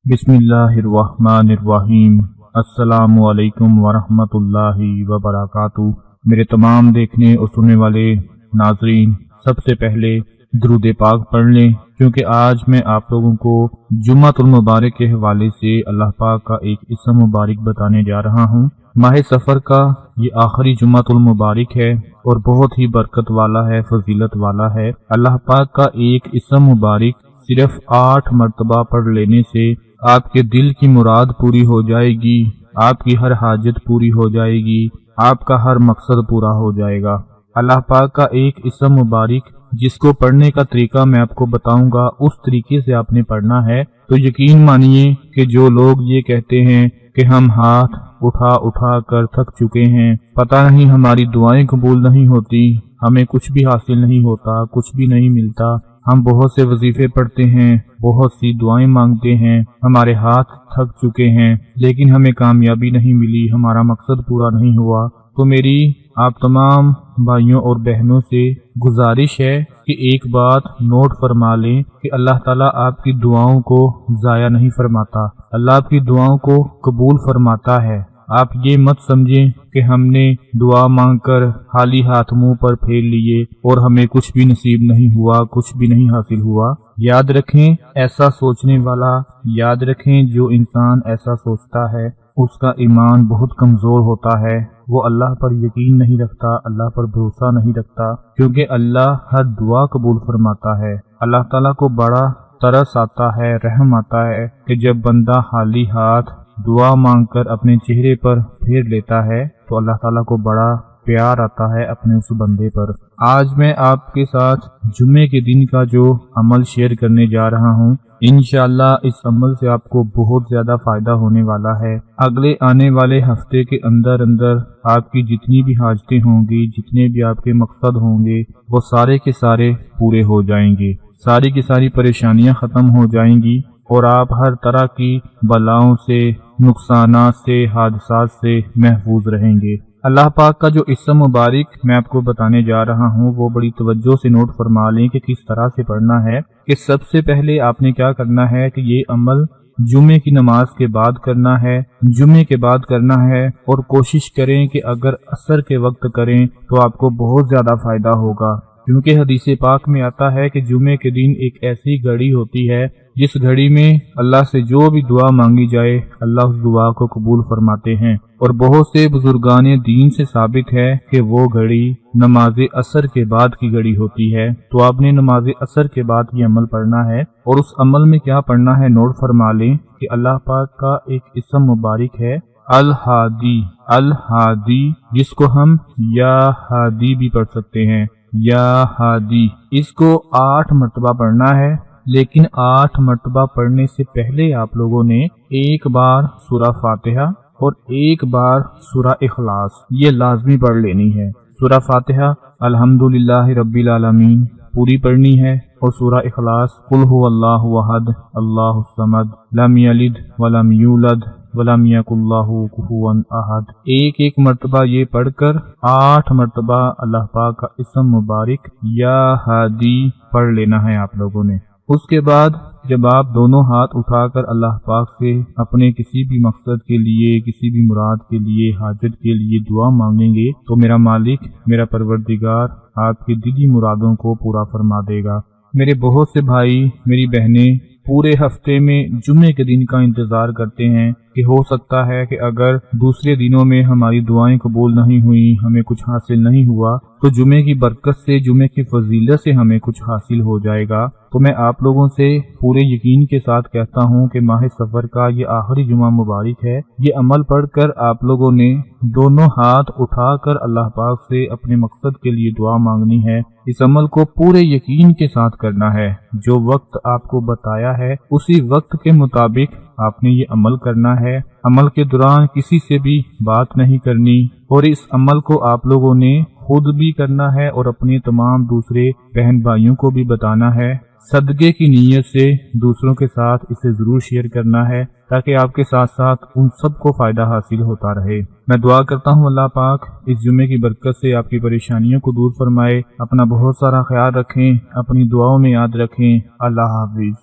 बिस्मिल्लाहिर्रहमानिर्रहीम। अस्सलामु अलैकुम वरहमतुल्लाहि वबरकातुहू। मेरे तमाम देखने और सुनने वाले नाजरीन, सबसे पहले दुरूद पाक पढ़ लें, क्योंकि आज मैं आप लोगों को जुम्मतुल मुबारक के हवाले से अल्लाह पाक का एक इस्म मुबारक बताने जा रहा हूँ। माह सफ़र का ये आखिरी जुम्मतुल मुबारक है और बहुत ही बरकत वाला है, फजीलत वाला है। अल्लाह पाक का एक इस्म मुबारक सिर्फ 8 मरतबा पढ़ लेने से आपके दिल की मुराद पूरी हो जाएगी, आपकी हर हाजत पूरी हो जाएगी, आपका हर मकसद पूरा हो जाएगा। अल्लाह पाक का एक इस्म मुबारक जिसको पढ़ने का तरीका मैं आपको बताऊंगा, उस तरीके से आपने पढ़ना है। तो यकीन मानिए कि जो लोग ये कहते हैं कि हम हाथ उठा उठा कर थक चुके हैं, पता नहीं हमारी दुआएं कबूल नहीं होती, हमें कुछ भी हासिल नहीं होता, कुछ भी नहीं मिलता, हम बहुत से वजीफे पढ़ते हैं, बहुत सी दुआएं मांगते हैं, हमारे हाथ थक चुके हैं, लेकिन हमें कामयाबी नहीं मिली, हमारा मकसद पूरा नहीं हुआ। तो मेरी आप तमाम भाइयों और बहनों से गुजारिश है कि एक बात नोट फरमा लें कि अल्लाह ताला आपकी दुआओं को ज़ाया नहीं फरमाता, अल्लाह आपकी दुआओं को कबूल फरमाता है। आप ये मत समझें कि हमने दुआ मांगकर खाली हाथ मुंह पर फेर लिए और हमें कुछ भी नसीब नहीं हुआ, कुछ भी नहीं हासिल हुआ। याद रखें, ऐसा सोचने वाला, याद रखें जो इंसान ऐसा सोचता है उसका ईमान बहुत कमजोर होता है, वो अल्लाह पर यकीन नहीं रखता, अल्लाह पर भरोसा नहीं रखता, क्योंकि अल्लाह हर दुआ कबूल फरमाता है। अल्लाह ताला को बड़ा तरस आता है, रहम आता है कि जब बंदा खाली हाथ दुआ मांगकर अपने चेहरे पर फेर लेता है तो अल्लाह ताला को बड़ा प्यार आता है अपने उस बंदे पर। आज मैं आपके साथ जुम्मे के दिन का जो अमल शेयर करने जा रहा हूँ, इंशाअल्लाह इस अमल से आपको बहुत ज्यादा फायदा होने वाला है। अगले आने वाले हफ्ते के अंदर अंदर आपकी जितनी भी हाजतें होंगी, जितने भी आपके मकसद होंगे, वो सारे के सारे पूरे हो जाएंगे, सारी की सारी परेशानियां खत्म हो जाएंगी और आप हर तरह की बलाओं से, नुकसानात से, हादसात से महफूज रहेंगे। अल्लाह पाक का जो इस्म मुबारक मैं आपको बताने जा रहा हूँ, वो बड़ी तवज्जो से नोट फरमा लें कि किस तरह से पढ़ना है। कि सबसे पहले आपने क्या करना है कि ये अमल जुमे की नमाज के बाद करना है, जुमे के बाद करना है, और कोशिश करें कि अगर असर के वक्त करें तो आपको बहुत ज्यादा फायदा होगा, क्योंकि हदीस पाक में आता है कि जुमे के दिन एक ऐसी घड़ी होती है जिस घड़ी में अल्लाह से जो भी दुआ मांगी जाए अल्लाह उस दुआ को कबूल फरमाते हैं। और बहुत से बुजुर्गाने दीन से साबित है कि वो घड़ी नमाज असर के बाद की घड़ी होती है। तो आपने नमाज असर के बाद ये अमल पढ़ना है। और उस अमल में क्या पढ़ना है नोट फरमा लें कि अल्लाह पाक का एक इस्म मुबारक है अल हादी, अल हादी, जिसको हम या हादी भी पढ़ सकते हैं, या हादी। इसको 8 मरतबा पढ़ना है, लेकिन 8 मरतबा पढ़ने से पहले आप लोगों ने एक बार सूरा फातिहा और एक बार सूरा इखलास ये लाजमी पढ़ लेनी है। सूरा फातिहा अल्हम्दुलिल्लाहि रब्बिल आलमीन पूरी पढ़नी है, और सूरा इखलास कुल हुवल्लाहु अहद अल्लाहुस समद लम यलिद वलम यूलद वलम यकुल्लाहु कुफुवन अहद। एक एक मरतबा ये पढ़कर 8 मरतबा अल्लाह पाक का इस्म मुबारक या हादी पढ़ लेना है आप लोगों ने। उसके बाद जब आप दोनों हाथ उठाकर अल्लाह पाक से अपने किसी भी मकसद के लिए, किसी भी मुराद के लिए, हाजत के लिए दुआ मांगेंगे, तो मेरा मालिक, मेरा परवरदिगार आपकी दिली मुरादों को पूरा फरमा देगा। मेरे बहुत से भाई, मेरी बहनें पूरे हफ्ते में जुम्मे के दिन का इंतजार करते हैं कि हो सकता है कि अगर दूसरे दिनों में हमारी दुआएं कबूल नहीं हुई, हमें कुछ हासिल नहीं हुआ, तो जुम्मे की बरकत से, जुम्मे की फजीलत से हमें कुछ हासिल हो जाएगा। तो मैं आप लोगों से पूरे यकीन के साथ कहता हूँ कि माह सफर का ये आखिरी जुमा मुबारक है। ये अमल पढ़कर आप लोगों ने दोनों हाथ उठाकर अल्लाह पाक से अपने मकसद के लिए दुआ मांगनी है। इस अमल को पूरे यकीन के साथ करना है। जो वक्त आपको बताया है उसी वक्त के मुताबिक आपने ये अमल करना है। अमल के दौरान किसी से भी बात नहीं करनी, और इस अमल को आप लोगों ने खुद भी करना है और अपने तमाम दूसरे बहन भाइयों को भी बताना है। सदके की नीयत से दूसरों के साथ इसे जरूर शेयर करना है, ताकि आपके साथ साथ उन सबको फायदा हासिल होता रहे। मैं दुआ करता हूँ अल्लाह पाक इस जुम्मे की बरकत से आपकी परेशानियों को दूर फरमाए। अपना बहुत सारा ख्याल रखें, अपनी दुआओं में याद रखें। अल्लाह हाफिज।